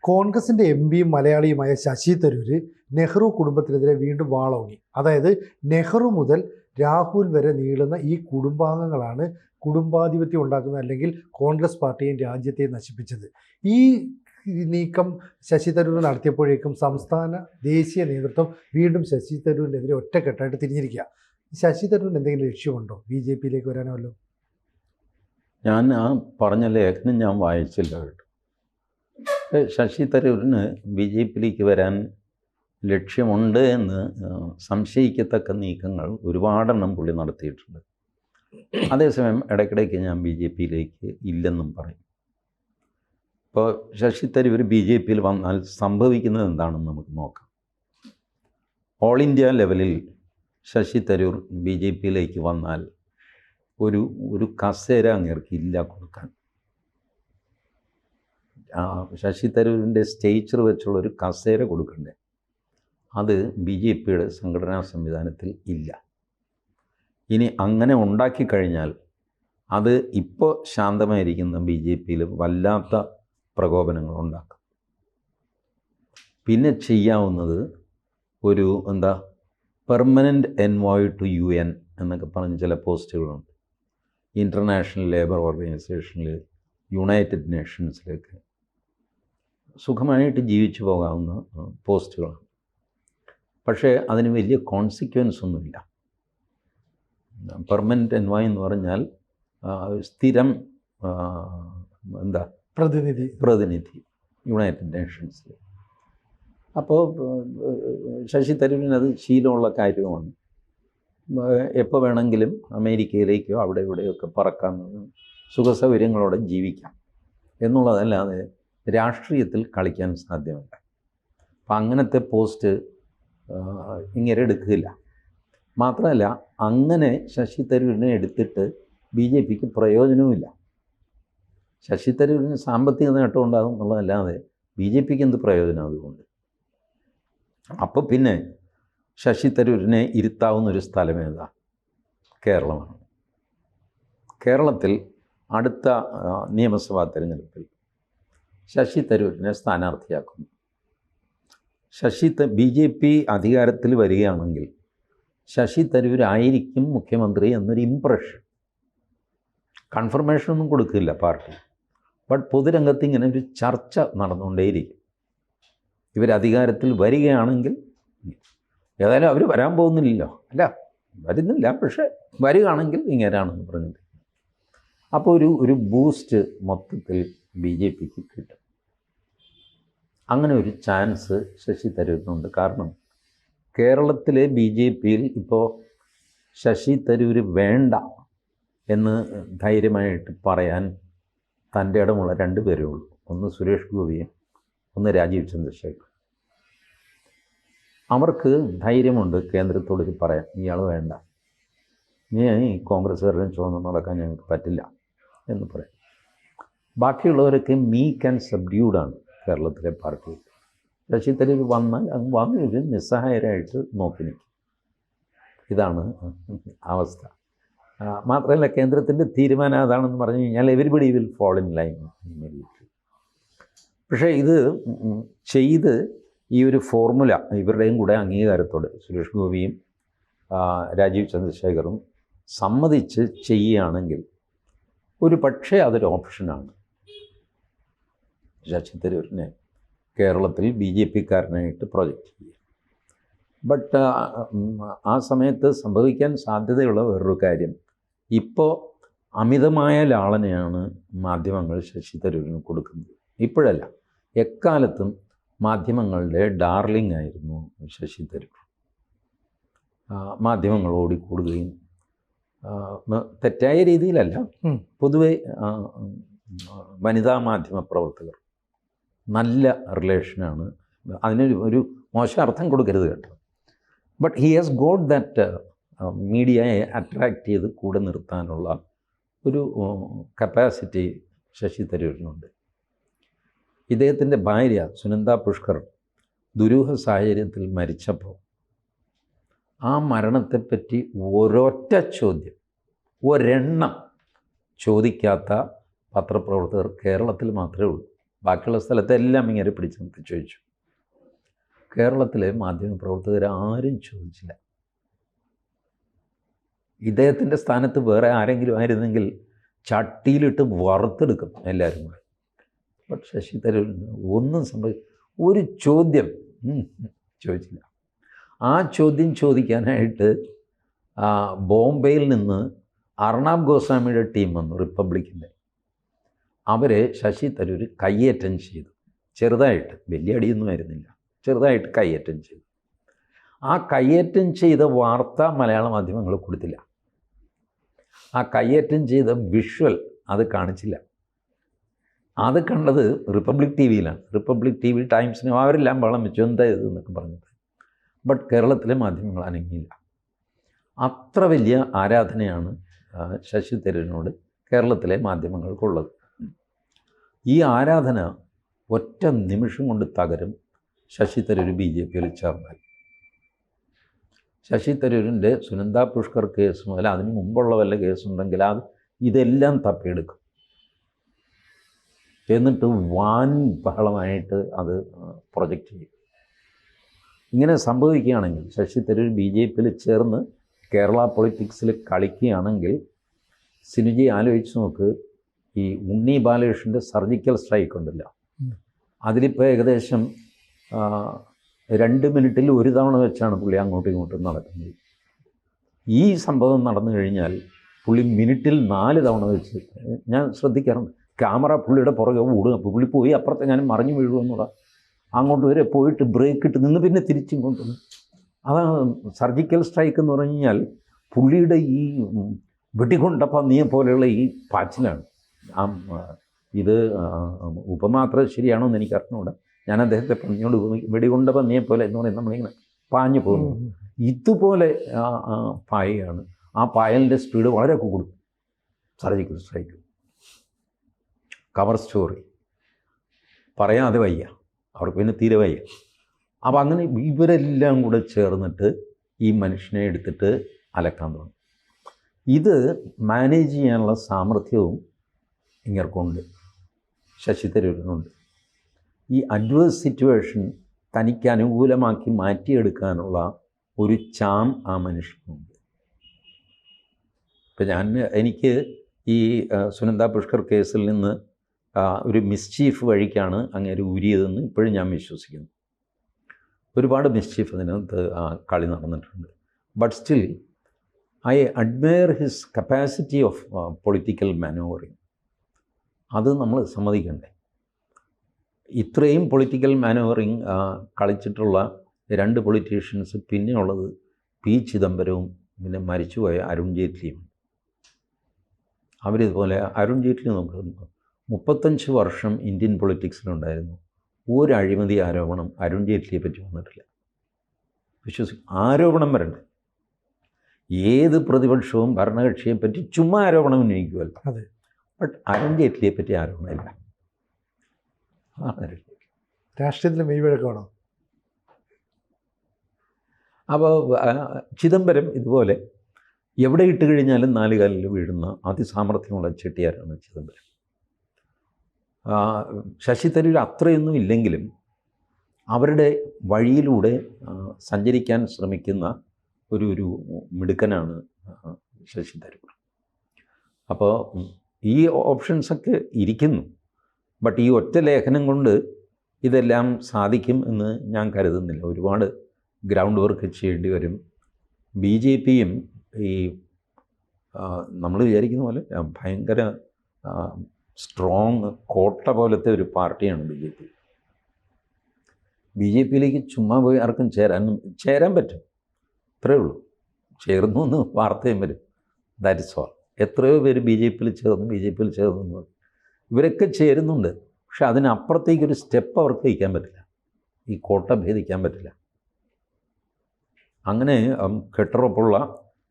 കോൺഗ്രസിൻ്റെ എം പിയും മലയാളിയുമായ ശശി തരൂർ നെഹ്റു കുടുംബത്തിനെതിരെ വീണ്ടും വാളോങ്ങി. അതായത് നെഹ്റു മുതൽ രാഹുൽ വരെ നീളുന്ന ഈ കുടുംബാംഗങ്ങളാണ് കുടുംബാധിപത്യം ഉണ്ടാക്കുന്നത്, അല്ലെങ്കിൽ കോൺഗ്രസ് പാർട്ടിയെയും രാജ്യത്തെയും നശിപ്പിച്ചത്. ഈ നീക്കം ശശി തരൂർ നടത്തിയപ്പോഴേക്കും സംസ്ഥാന ദേശീയ നേതൃത്വം വീണ്ടും ശശി തരൂരിനെതിരെ ഒറ്റക്കെട്ടായിട്ട് തിരിഞ്ഞിരിക്കുക. ശശി തരൂരിന് എന്തെങ്കിലും ലക്ഷ്യമുണ്ടോ BJP-യിലേക്ക് വരാനല്ലോ? ഞാൻ ആ പറഞ്ഞ ലേഖനം ഞാൻ വായിച്ചില്ല കേട്ടോ. ശശി തരൂരിന് BJP-യിലേക്ക് വരാൻ ലക്ഷ്യമുണ്ട് എന്ന് സംശയിക്കത്തക്ക നീക്കങ്ങൾ ഒരുപാടെണ്ണം പുള്ളി നടത്തിയിട്ടുണ്ട്. അതേസമയം ഇടയ്ക്കിടയ്ക്ക് ഞാൻ BJP-യിലേക്ക് ഇല്ലെന്നും പറയും. ഇപ്പോൾ ശശി തരൂർ BJP-യിൽ വന്നാൽ സംഭവിക്കുന്നത് എന്താണെന്ന് നമുക്ക് നോക്കാം. ഓൾ ഇന്ത്യ ലെവലിൽ ശശി തരൂർ BJP-യിലേക്ക് വന്നാൽ ഒരു കസേര അങ്ങേർക്ക് ഇല്ല കൊടുക്കാൻ. ശശി തരൂരിൻ്റെ സ്റ്റേച്ചർ വെച്ചുള്ളൊരു കസേര കൊടുക്കണ്ടേ, അത് BJP-യുടെ സംഘടനാ സംവിധാനത്തിൽ ഇല്ല. ഇനി അങ്ങനെ ഉണ്ടാക്കിക്കഴിഞ്ഞാൽ അത് ഇപ്പോൾ ശാന്തമായിരിക്കുന്ന BJP-യിൽ വല്ലാത്ത പ്രകോപനങ്ങൾ ഉണ്ടാക്കും. പിന്നെ ചെയ്യാവുന്നത് ഒരു പെർമനൻ്റ് എൻവോയ് ടു UN എന്നൊക്കെ പറഞ്ഞ് ചില പോസ്റ്റുകളുണ്ട്. ഇൻ്റർനാഷണൽ ലേബർ ഓർഗനൈസേഷനിൽ, യുണൈറ്റഡ് നേഷൻസിലേക്ക് സുഖമായിട്ട് ജീവിച്ചു പോകാവുന്ന പോസ്റ്റുകളാണ്. പക്ഷേ അതിന് വലിയ കോൺസിക്വൻസ് ഒന്നുമില്ല. പെർമനൻ്റ് എൻവോയ് എന്ന് പറഞ്ഞാൽ സ്ഥിരം പ്രതിനിധി യുണൈറ്റഡ് നേഷൻസിൽ. അപ്പോൾ ശശി തരൂരിനത് ശീലമുള്ള കാര്യമാണ്. എപ്പോൾ വേണമെങ്കിലും അമേരിക്കയിലേക്കോ അവിടെ ഇവിടെയൊക്കെ പറക്കാൻ, സുഖസൗകര്യങ്ങളോടെ ജീവിക്കാം എന്നുള്ളതല്ലാതെ രാഷ്ട്രീയത്തിൽ കളിക്കാൻ സാധ്യമല്ല. അപ്പം അങ്ങനത്തെ പോസ്റ്റ് ഇങ്ങനെ എടുക്കില്ല. മാത്രമല്ല, അങ്ങനെ ശശി തരൂരിനെ എടുത്തിട്ട് BJP-ക്ക് പ്രയോജനവുമില്ല. ശശി തരൂരിന് സാമ്പത്തിക നേട്ടം ഉണ്ടാകും എന്നുള്ളതല്ലാതെ BJP-ക്ക് എന്ത് പ്രയോജനം അതുകൊണ്ട്? അപ്പോൾ പിന്നെ ശശി തരൂരിനെ ഇരുത്താവുന്നൊരു സ്ഥലമേതാ? കേരളമാണ്. കേരളത്തിൽ അടുത്ത നിയമസഭാ തെരഞ്ഞെടുപ്പിൽ ശശി തരൂരിനെ സ്ഥാനാർത്ഥിയാക്കുന്നു. BJP അധികാരത്തിൽ വരികയാണെങ്കിൽ ശശി തരൂരായിരിക്കും മുഖ്യമന്ത്രി എന്നൊരു ഇംപ്രഷൻ. കൺഫർമേഷനൊന്നും കൊടുക്കില്ല പാർട്ടി, ബട്ട് പൊതുരംഗത്ത് ഇങ്ങനെ ഒരു ചർച്ച നടന്നുകൊണ്ടേയിരിക്കും. ഇവരധികാരത്തിൽ വരികയാണെങ്കിൽ, ഏതായാലും അവർ വരാൻ പോകുന്നില്ലല്ലോ, അല്ല വരുന്നില്ല, പക്ഷേ വരികയാണെങ്കിൽ ഇങ്ങനെയാണെന്ന് പറഞ്ഞിട്ട് അപ്പോൾ ഒരു ബൂസ്റ്റ് മൊത്തത്തിൽ BJP-ക്ക് കിട്ടും. അങ്ങനെ ഒരു ചാൻസ് ശശി തരൂരിനുണ്ട്. കാരണം കേരളത്തിലെ BJP-യിൽ ഇപ്പോൾ ശശി തരൂർ വേണ്ട എന്ന് ധൈര്യമായിട്ട് പറയാൻ തൻ്റെ ഇടമുള്ള 2 പേരേ ഉള്ളൂ. ഒന്ന് സുരേഷ് ഗോപിയും ഒന്ന് രാജീവ് ചന്ദ്രശേഖർ. അവർക്ക് ധൈര്യമുണ്ട് കേന്ദ്രത്തോട് പറയാൻ, ഇയാൾ വേണ്ട, ഈ കോൺഗ്രസ്സുകാരുടെ ചുവന്ന് നടക്കാൻ ഞങ്ങൾക്ക് പറ്റില്ല എന്ന് പറയും. ബാക്കിയുള്ളവരൊക്കെ മീക്ക് ആൻഡ് സബ്ഡ്യൂഡാണ് കേരളത്തിലെ പാർട്ടി. ശശി തരൂർ വന്നാൽ അങ്ങ് വളരെ നിസ്സഹായരായിട്ട് നോക്കി നിൽക്കും. ഇതാണ് അവസ്ഥ. മാത്രമല്ല, കേന്ദ്രത്തിൻ്റെ തീരുമാനം അതാണെന്ന് പറഞ്ഞു കഴിഞ്ഞാൽ everybody will fall in line immediately. പക്ഷേ ഇത് ചെയ്ത് ഈ ഒരു ഫോർമുല ഇവരുടെയും കൂടെ അംഗീകാരത്തോടെ സുരേഷ് ഗോപിയും രാജീവ് ചന്ദ്രശേഖറും സമ്മതിച്ച് ചെയ്യുകയാണെങ്കിൽ ഒരു പക്ഷേ അതൊരു ഓപ്ഷനാണ് ശശി തരൂരിനെ കേരളത്തിൽ BJP-ക്കാരനായിട്ട് പ്രൊജക്റ്റ് ചെയ്യുക. ബട്ട് ആ സമയത്ത് സംഭവിക്കാൻ സാധ്യതയുള്ള വേറൊരു കാര്യം, ഇപ്പോൾ അമിതമായ ലാളനയാണ് മാധ്യമങ്ങൾ ശശി തരൂരിന് കൊടുക്കുന്നത്. ഇപ്പോഴല്ല, എക്കാലത്തും മാധ്യമങ്ങളുടെ ഡാർലിംഗ് ആയിരുന്നു ശശി തരൂർ. മാധ്യമങ്ങൾ ഓടിക്കൂടുകയും, തെറ്റായ രീതിയിലല്ല, പൊതുവെ വനിതാ മാധ്യമ പ്രവർത്തകർ നല്ല റിലേഷനാണ്. അതിനൊരു മോശം അർത്ഥം കൊടുക്കരുത് കേട്ടോ. But he has got that മീഡിയയെ അട്രാക്റ്റ് ചെയ്ത് കൂടെ നിർത്താനുള്ള ഒരു കപ്പാസിറ്റി ശശി തരൂരിനുണ്ട്. ഇദ്ദേഹത്തിൻ്റെ ഭാര്യ സുനന്ദ പുഷ്കർ ദുരൂഹ സാഹചര്യത്തിൽ മരിച്ചപ്പോൾ ആ മരണത്തെപ്പറ്റി ഒരൊറ്റ ചോദ്യം, ഒരെണ്ണം ചോദിക്കാത്ത പത്രപ്രവർത്തകർ കേരളത്തിൽ മാത്രമേ ഉള്ളൂ. ബാക്കിയുള്ള സ്ഥലത്തെല്ലാം ഇങ്ങനെ പിടിച്ച് നിർത്തി ചോദിച്ചു. കേരളത്തിലെ മാധ്യമപ്രവർത്തകർ ആരും ചോദിച്ചില്ല. ഇദ്ദേഹത്തിൻ്റെ സ്ഥാനത്ത് വേറെ ആരെങ്കിലും ആയിരുന്നെങ്കിൽ ചട്ടിയിലിട്ട് വറുത്തെടുക്കും എല്ലാവരും കൂടെ. ബട്ട് ശശി തരൂരിന് ഒന്നും ഒരു ചോദ്യം ചോദിച്ചില്ല. ആ ചോദ്യം ചോദിക്കാനായിട്ട് ബോംബെയിൽ നിന്ന് അർണാബ് ഗോസ്വാമിയുടെ ടീം വന്നു, റിപ്പബ്ലിക്കിൻ്റെ. അവരെ ശശി തരൂർ കയ്യേറ്റം ചെയ്തു, ചെറുതായിട്ട്, വലിയ അടിയൊന്നും ആയിരുന്നില്ല, ചെറുതായിട്ട് കയ്യേറ്റം ചെയ്തു. ആ കയ്യേറ്റം ചെയ്ത വാർത്ത മലയാള മാധ്യമങ്ങൾ കൊടുത്തില്ല. ആ കയ്യേറ്റം ചെയ്ത വിഷ്വൽ അത് കാണിച്ചില്ല. അത് കണ്ടത് റിപ്പബ്ലിക് ടി വിയിലാണ്. റിപ്പബ്ലിക് ടി വി, ടൈംസിന് അവരെല്ലാം വളം വെച്ചു, എന്താ ഇത് എന്നൊക്കെ പറഞ്ഞത്. ബട്ട് കേരളത്തിലെ മാധ്യമങ്ങൾ അനങ്ങിയില്ല. അത്ര വലിയ ആരാധനയാണ് ശശി തരൂരിനോട് കേരളത്തിലെ മാധ്യമങ്ങൾക്കുള്ളത്. ഈ ആരാധന ഒറ്റ നിമിഷം കൊണ്ട് തകരും ശശി തരൂർ BJPയിൽ ചേർന്നാൽ. ശശി തരൂരിൻ്റെ സുനന്ദ പുഷ്കർ കേസ് മുതൽ അതിന് മുമ്പുള്ള വല്ല കേസുണ്ടെങ്കിൽ ഇതെല്ലാം തപ്പിയെടുക്കും. എന്നിട്ട് വാൻ ബഹളമായിട്ട് അത് പ്രൊജക്റ്റ് ചെയ്യും. ഇങ്ങനെ സംഭവിക്കുകയാണെങ്കിൽ, ശശി തരൂർ BJPയിൽ ചേർന്ന് കേരള പൊളിറ്റിക്സിൽ കളിക്കുകയാണെങ്കിൽ, സിനുജി ആലോചിച്ച് നോക്ക്, ഈ ഉണ്ണി ബാലകൃഷ്ണൻ്റെ സർജിക്കൽ സ്ട്രൈക്ക് ഉണ്ടല്ലോ, അതിലിപ്പോൾ ഏകദേശം 2 മിനിറ്റിൽ 1 തവണ വെച്ചാണ് പുള്ളി അങ്ങോട്ടും ഇങ്ങോട്ടും നടക്കുന്നത്. ഈ സംഭവം നടന്നു കഴിഞ്ഞാൽ പുള്ളി മിനിറ്റിൽ 4 തവണ വെച്ച്, ഞാൻ ശ്രദ്ധിക്കാറുണ്ട്, ക്യാമറ പുള്ളിയുടെ പുറകെ ഓടുക. അപ്പോൾ പുള്ളി പോയി അപ്പുറത്തെ ഞാൻ മറിഞ്ഞു വീഴുമെന്നുള്ള, അങ്ങോട്ട് വരെ പോയിട്ട് ബ്രേക്ക് ഇട്ട് നിന്ന് പിന്നെ തിരിച്ചിങ്ങോട്ട്. അതാണ് സർജിക്കൽ സ്ട്രൈക്ക് എന്ന് പറഞ്ഞു കഴിഞ്ഞാൽ. പുള്ളിയുടെ ഈ വെടികൊണ്ട പന്നിയെ പോലെയുള്ള ഈ പാച്ചിലാണ്. ഇത് ഉപമാത്ര ശരിയാണോ എന്ന് എനിക്ക് അറിഞ്ഞുകൂടാ. ഞാൻ അദ്ദേഹത്തെ പന്നിയോട് വെടികൊണ്ട പന്നിയെ പോലെ എന്ന് പറയുന്നത് നമ്മളിങ്ങനെ പാഞ്ഞു പോകുന്നു. ഇതുപോലെ പായയാണ്. ആ പായലിൻ്റെ സ്പീഡ് വളരെ കൂടും. സർജിക്കൽ സ്ട്രൈക്ക്, കവർ സ്റ്റോറി പറയാതെ വയ്യ, അവർക്ക് പിന്നെ തീരെ വയ്യ. അപ്പോൾ അങ്ങനെ ഇവരെല്ലാം കൂടെ ചേർന്നിട്ട് ഈ മനുഷ്യനെ എടുത്തിട്ട് അലക്കാൻ തുടങ്ങും. ഇത് മാനേജ് ചെയ്യാനുള്ള സാമർഥ്യവും ഇങ്ങർക്കുണ്ട്, ശശി തരൂരിനുണ്ട്. ഈ അഡ്വേഴ്സ് സിറ്റുവേഷൻ തനിക്ക് അനുകൂലമാക്കി മാറ്റിയെടുക്കാനുള്ള ഒരു ചാം ആ മനുഷ്യനുണ്ട്. ഇപ്പം എനിക്ക് ഈ സുനന്ദ പുഷ്കർ കേസിൽ നിന്ന് ഒരു മിസ്ചീഫ് വഴിക്കാണ് അങ്ങേര് ഊരിയതെന്ന് ഇപ്പോഴും ഞാൻ വിശ്വസിക്കുന്നു. ഒരുപാട് മിസ്ചീഫ് അതിനകത്ത് കളി നടന്നിട്ടുണ്ട്. But still I admire his capacity of political manoeuvring. അത് നമ്മൾ സമ്മതിക്കണ്ടേ. ഇത്രയും പൊളിറ്റിക്കൽ മാനോവറിങ് കളിച്ചിട്ടുള്ള 2 പൊളിറ്റീഷ്യൻസ് പിന്നെ ഉള്ളത് പി ചിദംബരവും പിന്നെ മരിച്ചുപോയ അരുൺ ജെയ്റ്റ്ലിയും. അവരിതുപോലെ അരുൺ ജെയ്റ്റ്ലി നമുക്ക് 35 വർഷം ഇന്ത്യൻ പൊളിറ്റിക്സിലുണ്ടായിരുന്നു. ഒരു അഴിമതി ആരോപണം അരുൺ ജെയ്റ്റ്ലിയെ പറ്റി വന്നിട്ടില്ല. ആരോപണം വരണ്ടേ. ഏത് പ്രതിപക്ഷവും ഭരണകക്ഷിയെ പറ്റി ചുമ്മാ ആരോപണം ഉന്നയിക്കുമല്ലോ. അതെ. ബട്ട് അരുൺ ജെയ്റ്റ്ലിയെ പറ്റി ആരോപണമില്ല. അതാണ് രാഷ്ട്രീയത്തിൽ മെയ്വഴക്കമാണോ? അപ്പോൾ ചിദംബരം ഇതുപോലെ എവിടെ ഇട്ട് കഴിഞ്ഞാലും 4 കാലിൽ വീഴുന്ന അതിസാമർഥ്യമുള്ള ചെട്ടിയാരാണ് ചിദംബരം. ശശി തരൂർ അത്രയൊന്നും ഇല്ലെങ്കിലും അവരുടെ വഴിയിലൂടെ സഞ്ചരിക്കാൻ ശ്രമിക്കുന്ന ഒരു മിടുക്കനാണ് ശശി തരൂർ. അപ്പോൾ ഈ ഓപ്ഷൻസൊക്കെ ഇരിക്കുന്നു. ബട്ട് ഈ ഒറ്റ ലേഖനം കൊണ്ട് ഇതെല്ലാം സാധിക്കും എന്ന് ഞാൻ കരുതുന്നില്ല. ഒരുപാട് ഗ്രൗണ്ട് വർക്ക് ചെയ്യേണ്ടി വരും. BJPയും ഈ നമ്മൾ വിചാരിക്കുന്ന പോലെ ഭയങ്കര സ്ട്രോങ് കോട്ട പോലത്തെ ഒരു പാർട്ടിയാണ് BJP. BJPയിലേക്ക് ചുമ്മാ പോയി ആർക്കും ചേരാൻ പറ്റും, അത്രയേ ഉള്ളൂ. ചേർന്നു എന്ന് വാർത്തയും വരും, ദാറ്റ് ഇസ് ഓൾ. എത്രയോ പേര് BJPയിൽ ചേർന്നു. ഇവരൊക്കെ ചേരുന്നുണ്ട്. പക്ഷെ അതിനപ്പുറത്തേക്കൊരു സ്റ്റെപ്പ് അവർക്ക് വയ്ക്കാൻ പറ്റില്ല. ഈ കോട്ട ഭേദിക്കാൻ പറ്റില്ല. അങ്ങനെ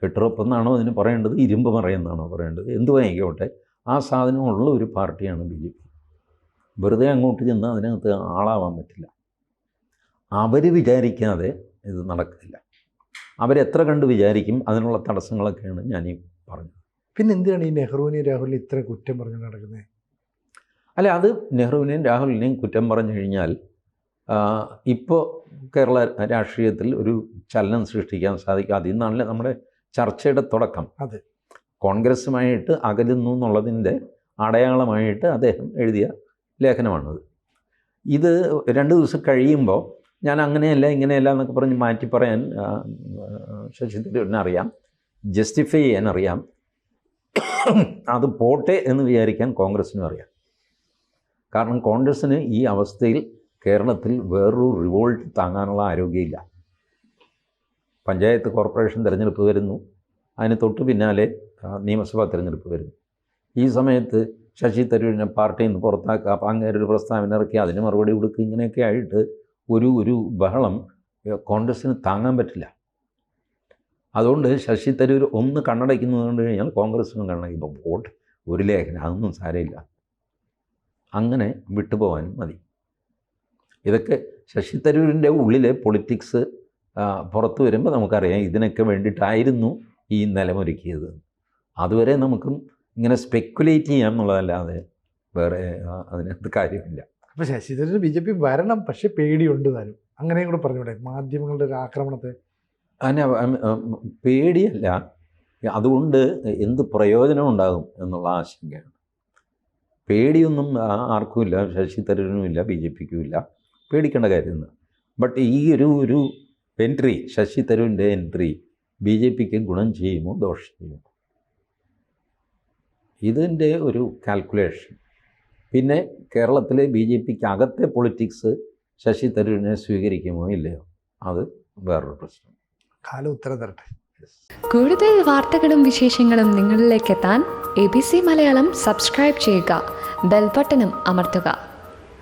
കെട്ടുറപ്പെന്നാണോ അതിന് പറയേണ്ടത്, ഇരുമ്പ് മറയെന്നാണോ പറയേണ്ടത്, എന്ത് വാങ്ങിക്കോട്ടെ, ആ സാധനമുള്ള ഒരു പാർട്ടിയാണ് BJP. വെറുതെ അങ്ങോട്ട് ചെന്ന് അതിനകത്ത് ആളാവാൻ പറ്റില്ല. അവർ വിചാരിക്കാതെ ഇത് നടക്കില്ല. അവരെത്ര കണ്ട് വിചാരിക്കും, അതിനുള്ള തടസ്സങ്ങളൊക്കെയാണ് ഞാനീ പറഞ്ഞത്. പിന്നെ എന്തിനാണ് ഈ നെഹ്റുവിനെയും രാഹുലിനെ ഇത്ര കുറ്റം പറഞ്ഞു നടക്കുന്നത്? അല്ല, അത് നെഹ്റുവിനെയും രാഹുലിനെയും കുറ്റം പറഞ്ഞു കഴിഞ്ഞാൽ ഇപ്പോൾ കേരള രാഷ്ട്രീയത്തിൽ ഒരു ചലനം സൃഷ്ടിക്കാൻ സാധിക്കും. അതിൽ നിന്നാണല്ലോ നമ്മുടെ ചർച്ചയുടെ തുടക്കം. അതെ. കോൺഗ്രസുമായിട്ട് അകലുന്നു എന്നുള്ളതിൻ്റെ അടയാളമായിട്ട് അദ്ദേഹം എഴുതിയ ലേഖനമാണത്. ഇത് 2 ദിവസം കഴിയുമ്പോൾ ഞാൻ അങ്ങനെയല്ല ഇങ്ങനെയല്ല എന്നൊക്കെ പറഞ്ഞ് മാറ്റി പറയാൻ ശശി തരൂരിനെ അറിയാം, ജസ്റ്റിഫൈ ചെയ്യാൻ അറിയാം. അത് പോട്ടെ എന്ന് വിചാരിക്കാൻ കോൺഗ്രസ്സിനും അറിയാം. കാരണം കോൺഗ്രസ്സിന് ഈ അവസ്ഥയിൽ കേരളത്തിൽ വേറൊരു റിവോൾട്ട് താങ്ങാനുള്ള ആരോഗ്യമില്ല. പഞ്ചായത്ത് കോർപ്പറേഷൻ തിരഞ്ഞെടുപ്പ് വരുന്നു, അതിന് തൊട്ട് പിന്നാലെ നിയമസഭാ തിരഞ്ഞെടുപ്പ് വരുന്നു. ഈ സമയത്ത് ശശി തരൂരിനെ പാർട്ടിയിൽ നിന്ന് പുറത്താക്കുക, അപ്പം അങ്ങനെ ഒരു പ്രസ്താവന ഇറക്കി അതിന് മറുപടി കൊടുക്കുക, ഇങ്ങനെയൊക്കെ ആയിട്ട് ഒരു ബഹളം കോൺഗ്രസ്സിന് താങ്ങാൻ പറ്റില്ല. അതുകൊണ്ട് ശശി തരൂർ ഒന്ന് കണ്ണടയ്ക്കുന്നത് കൊണ്ട് കഴിഞ്ഞാൽ കോൺഗ്രസ്സിനും കണ്ണടയ്ക്കും. വോട്ട് ഒരു ലേഖനം അതൊന്നും സാരമില്ല, അങ്ങനെ വിട്ടുപോകാനും മതി. ഇതൊക്കെ ശശി തരൂരിൻ്റെ ഉള്ളിലെ പൊളിറ്റിക്സ് പുറത്തു വരുമ്പോൾ നമുക്കറിയാം ഇതിനൊക്കെ വേണ്ടിയിട്ടായിരുന്നു ഈ നിലമൊരുക്കിയത്. അതുവരെ നമുക്കും ഇങ്ങനെ സ്പെക്കുലേറ്റ് ചെയ്യാം എന്നുള്ളതല്ലാതെ വേറെ അതിനകത്ത് കാര്യമില്ല. അപ്പോൾ ശശി തരൂർ BJP വരണം, പക്ഷേ പേടിയുണ്ട് താനും, അങ്ങനെയും കൂടെ പറഞ്ഞൂടെ മാധ്യമങ്ങളുടെ ഒരു ആക്രമണത്തെ? അതിന് പേടിയല്ല, അതുകൊണ്ട് എന്ത് പ്രയോജനം ഉണ്ടാകും എന്നുള്ള ആശങ്കയാണ്. പേടിയൊന്നും ആർക്കുമില്ല, ശശി തരൂരിനും ഇല്ല, BJPക്കും ഇല്ല, പേടിക്കേണ്ട കാര്യമൊന്നും. ബട്ട് ഈ ഒരു എൻട്രി, ശശി തരൂരിൻ്റെ എൻട്രി BJPക്ക് ഗുണം ചെയ്യുമോ ദോഷം ചെയ്യുമോ, ഇതിൻ്റെ ഒരു കാൽക്കുലേഷൻ. പിന്നെ കേരളത്തിലെ BJPക്ക് അകത്തെ പൊളിറ്റിക്സ് ശശി തരൂരിനെ സ്വീകരിക്കുമോ ഇല്ലയോ, അത് വേറൊരു പ്രശ്നം. കാലം ഉത്തരം തരട്ടെ. കൂടുതൽ വാർത്തകളും വിശേഷങ്ങളും നിങ്ങളിലേക്ക് എത്താൻ ABC മലയാളം സബ്സ്ക്രൈബ് ചെയ്യുക, ബെൽ ബട്ടണും അമർത്തുക.